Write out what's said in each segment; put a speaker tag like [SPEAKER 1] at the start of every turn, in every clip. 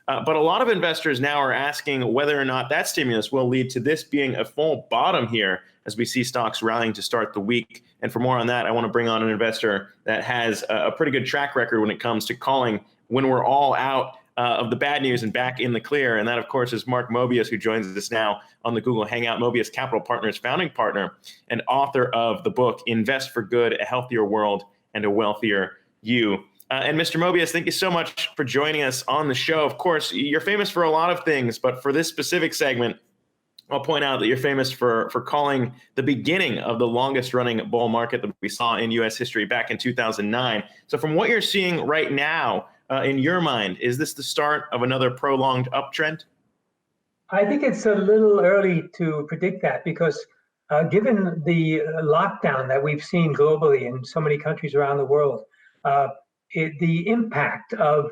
[SPEAKER 1] But a lot of investors now are asking whether or not that stimulus will lead to this being a full bottom here as we see stocks rallying to start the week. And for more on that, I want to bring on an investor that has a pretty good track record when it comes to calling when we're all out of the bad news and back in the clear. And that, of course, is Mark Mobius, who joins us now on the Google Hangout. Mobius Capital Partners founding partner and author of the book, Invest for Good, A Healthier World and a Wealthier You. And Mr. Mobius, thank you so much for joining us on the show. Of course, you're famous for a lot of things, but for this specific segment, I'll point out that you're famous for calling the beginning of the longest running bull market that we saw in U.S. history back in 2009. So from what you're seeing right now, in your mind, is this the start of another prolonged uptrend?
[SPEAKER 2] I think it's a little early to predict that because given the lockdown that we've seen globally in so many countries around the world, the impact of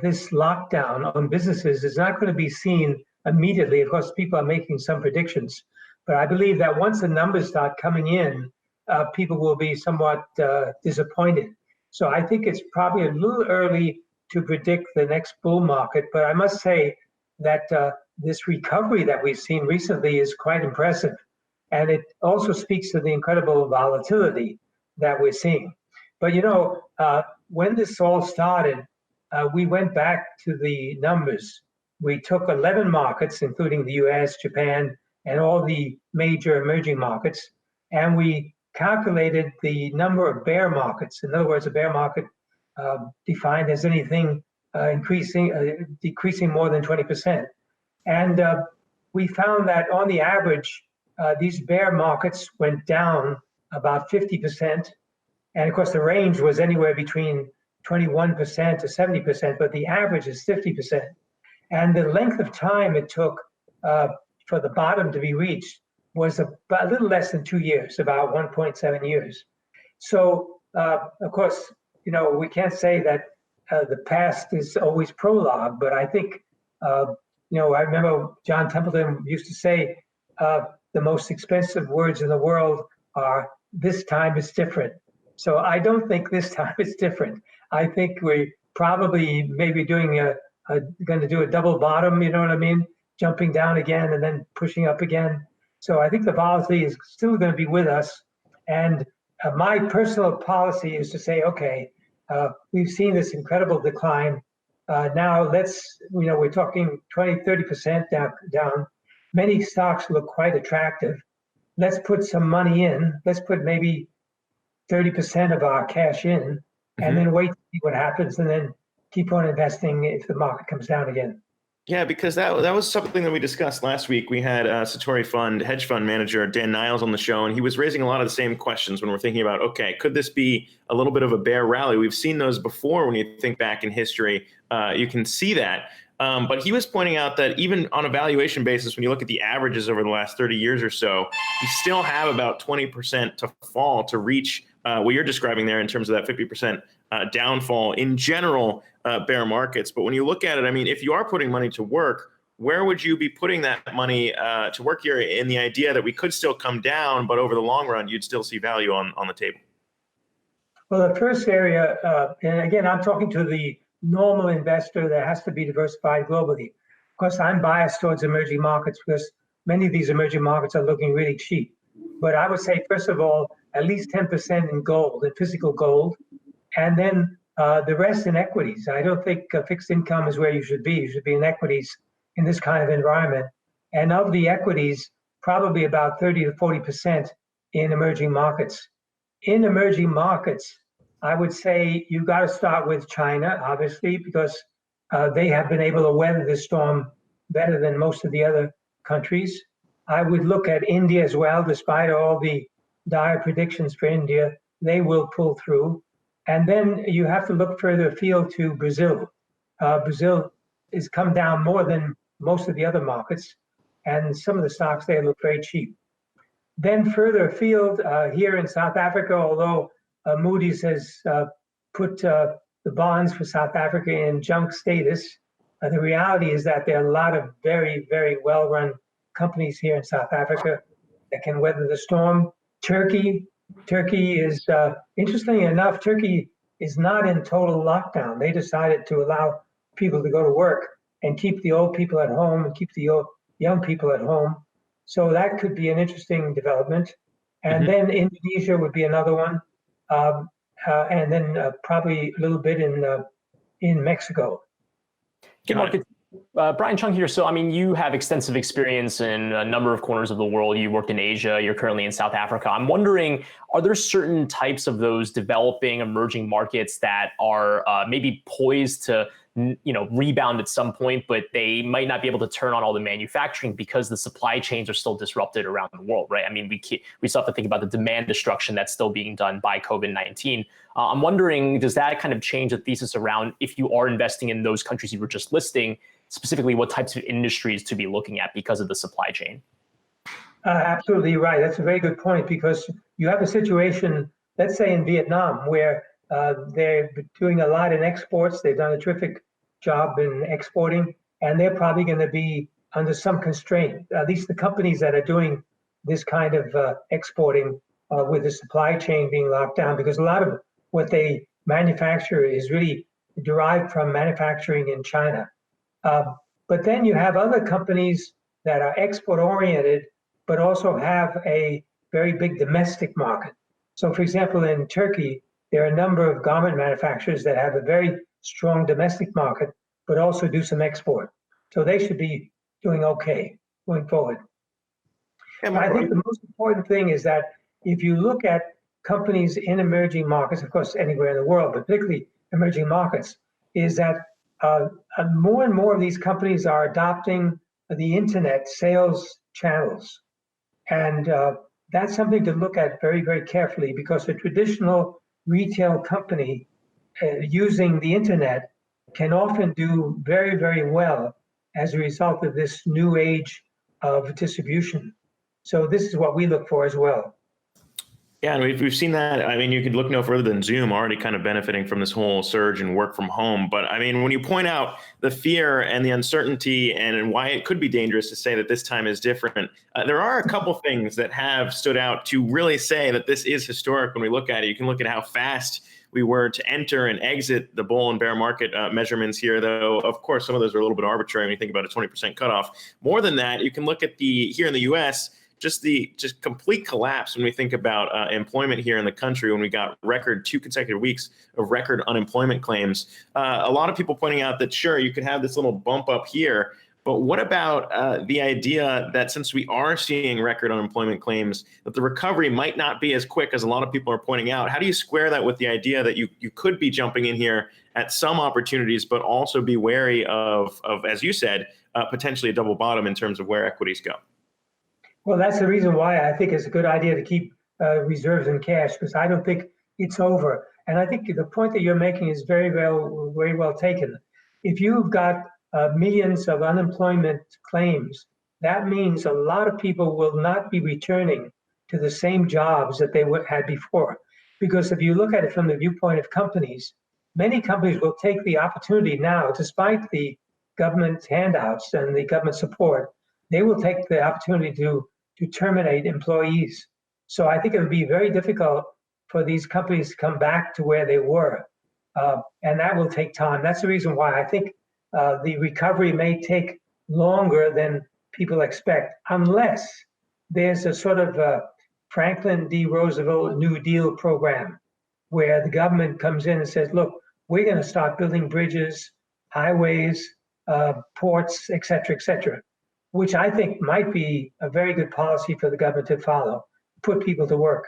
[SPEAKER 2] this lockdown on businesses is not going to be seen immediately. Of course, people are making some predictions, but I believe that once the numbers start coming in, people will be somewhat disappointed. So I think it's probably a little early to predict the next bull market, but I must say that this recovery that we've seen recently is quite impressive. And it also speaks to the incredible volatility that we're seeing. But when this all started, we went back to the numbers. We took 11 markets, including the US, Japan, and all the major emerging markets, and we calculated the number of bear markets. In other words, a bear market defined as anything decreasing more than 20%. And we found that on the average, these bear markets went down about 50%. And of course, the range was anywhere between 21% to 70%, but the average is 50%. And the length of time it took for the bottom to be reached was a little less than 2 years, about 1.7 years. So, of course, we can't say that the past is always prologue, but I think, I remember John Templeton used to say, the most expensive words in the world are, "This time is different." So I don't think this time is different. I think we probably maybe going to do a double bottom, you know what I mean? Jumping down again and then pushing up again. So I think the volatility is still going to be with us. And my personal policy is to say, okay, we've seen this incredible decline. Now we're talking 20, 30% down. Many stocks look quite attractive. Let's put some money in. Let's put maybe 30% of our cash in and then wait to see what happens and then keep on investing if the market comes down again.
[SPEAKER 1] Yeah, because that was something that we discussed last week. We had Satori Fund hedge fund manager Dan Niles on the show, and he was raising a lot of the same questions when we're thinking about, okay, could this be a little bit of a bear rally? We've seen those before when you think back in history. You can see that. But he was pointing out that even on a valuation basis, when you look at the averages over the last 30 years or so, you still have about 20% to fall to reach what you're describing there in terms of that 50% downfall in general bear markets. But when you look at it, I mean, if you are putting money to work, where would you be putting that money to work here in the idea that we could still come down, but over the long run, you'd still see value on the table?
[SPEAKER 2] Well, the first area, and again, I'm talking to the normal investor that has to be diversified globally. Of course, I'm biased towards emerging markets because many of these emerging markets are looking really cheap. But I would say, first of all, at least 10% in gold, in physical gold, and then the rest in equities. I don't think fixed income is where you should be. You should be in equities in this kind of environment. And of the equities, probably about 30 to 40% in emerging markets. In emerging markets, I would say you got to start with China, obviously, because they have been able to weather this storm better than most of the other countries. I would look at India as well, despite all the dire predictions for India, they will pull through. And then you have to look further afield to Brazil. Brazil has come down more than most of the other markets, and some of the stocks there look very cheap. Then further afield, here in South Africa, although Moody's has put the bonds for South Africa in junk status, the reality is that there are a lot of very, very well-run companies here in South Africa that can weather the storm. Turkey is, interestingly enough, Turkey is not in total lockdown. They decided to allow people to go to work, and keep the old people at home and keep the young people at home. So that could be an interesting development. And then Indonesia would be another one, and then probably a little bit in Mexico.
[SPEAKER 3] Brian Chung here. So, I mean, you have extensive experience in a number of corners of the world. You worked in Asia. You're currently in South Africa. I'm wondering, are there certain types of those developing, emerging markets that are maybe poised to, rebound at some point, but they might not be able to turn on all the manufacturing because the supply chains are still disrupted around the world, right? I mean, we still have to think about the demand destruction that's still being done by COVID-19. I'm wondering, does that kind of change the thesis around if you are investing in those countries you were just listing, specifically what types of industries to be looking at because of the supply chain?
[SPEAKER 2] Absolutely right. That's a very good point, because you have a situation, let's say in Vietnam, where they're doing a lot in exports. They've done a terrific job in exporting, and they're probably going to be under some constraint, at least the companies that are doing this kind of exporting with the supply chain being locked down, because a lot of what they manufacture is really derived from manufacturing in China. But then you have other companies that are export oriented, but also have a very big domestic market. So for example, in Turkey, there are a number of garment manufacturers that have a very strong domestic market, but also do some export. So they should be doing okay going forward. I think the most important thing is that if you look at companies in emerging markets, of course, anywhere in the world, but particularly emerging markets, is that more and more of these companies are adopting the internet sales channels. And that's something to look at very, very carefully, because a traditional retail company using the internet can often do very, very well as a result of this new age of distribution. So this is what we look for as well.
[SPEAKER 1] Yeah, and we've seen that. I mean, you could look no further than Zoom already kind of benefiting from this whole surge in work from home. But I mean, when you point out the fear and the uncertainty and why it could be dangerous to say that this time is different, there are a couple things that have stood out to really say that this is historic when we look at it. You can look at how fast we were to enter and exit the bull and bear market measurements here, though. Of course, some of those are a little bit arbitrary when you think about a 20% cutoff. More than that, you can look at here in the U.S., just complete collapse when we think about employment here in the country, when we got two consecutive weeks of record unemployment claims. A lot of people pointing out that, sure, you could have this little bump up here, but what about the idea that since we are seeing record unemployment claims, that the recovery might not be as quick as a lot of people are pointing out? How do you square that with the idea that you could be jumping in here at some opportunities, but also be wary of as you said, potentially a double bottom in terms of where equities go?
[SPEAKER 2] Well, that's the reason why I think it's a good idea to keep reserves in cash, because I don't think it's over. And I think the point that you're making is very well taken. If you've got millions of unemployment claims, that means a lot of people will not be returning to the same jobs that they had before. Because if you look at it from the viewpoint of companies, many companies will take the opportunity now, despite the government handouts and the government support, they will take the opportunity to terminate employees. So I think it would be very difficult for these companies to come back to where they were. And that will take time. That's the reason why I think the recovery may take longer than people expect, unless there's a sort of Franklin D. Roosevelt New Deal program, where the government comes in and says, look, we're going to start building bridges, highways, ports, et cetera, which I think might be a very good policy for the government to follow, put people to work.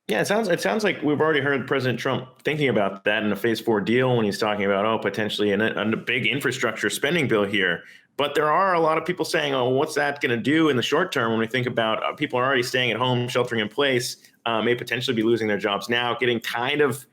[SPEAKER 1] Yeah, it sounds like we've already heard President Trump thinking about that in a phase 4 deal when he's talking about, potentially a big infrastructure spending bill here. But there are a lot of people saying, what's that going to do in the short term when we think about people are already staying at home, sheltering in place, may potentially be losing their jobs now, getting kind of,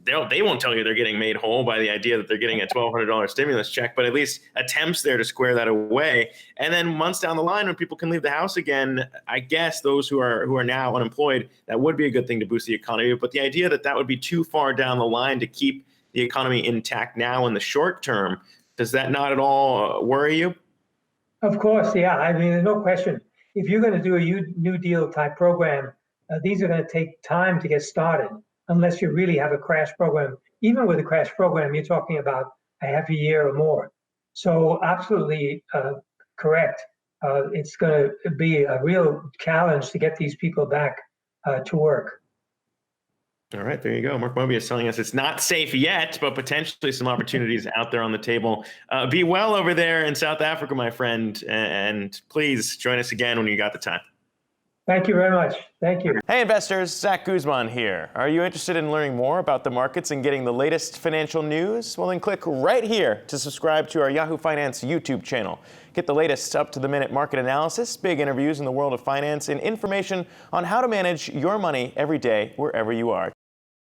[SPEAKER 1] they won't tell you they're getting made whole by the idea that they're getting a $1,200 stimulus check, but at least attempts there to square that away. And then months down the line, when people can leave the house again, I guess those who are now unemployed, that would be a good thing to boost the economy. But the idea that would be too far down the line to keep the economy intact now in the short term, does that not at all worry you?
[SPEAKER 2] Of course, yeah. I mean, there's no question. If you're going to do a New Deal type program, these are going to take time to get started, unless you really have a crash program. Even with a crash program, you're talking about a half a year or more. So absolutely correct. It's going to be a real challenge to get these people back to work.
[SPEAKER 1] All right, there you go. Mark Mobius telling us it's not safe yet, but potentially some opportunities out there on the table. Be well over there in South Africa, my friend, and please join us again when you got the time.
[SPEAKER 2] Thank you very much. Thank you.
[SPEAKER 1] Hey investors, Zack Guzman here. Are you interested in learning more about the markets and getting the latest financial news? Well, then click right here to subscribe to our Yahoo Finance YouTube channel. Get the latest up-to-the-minute market analysis, big interviews in the world of finance, and information on how to manage your money every day wherever you are.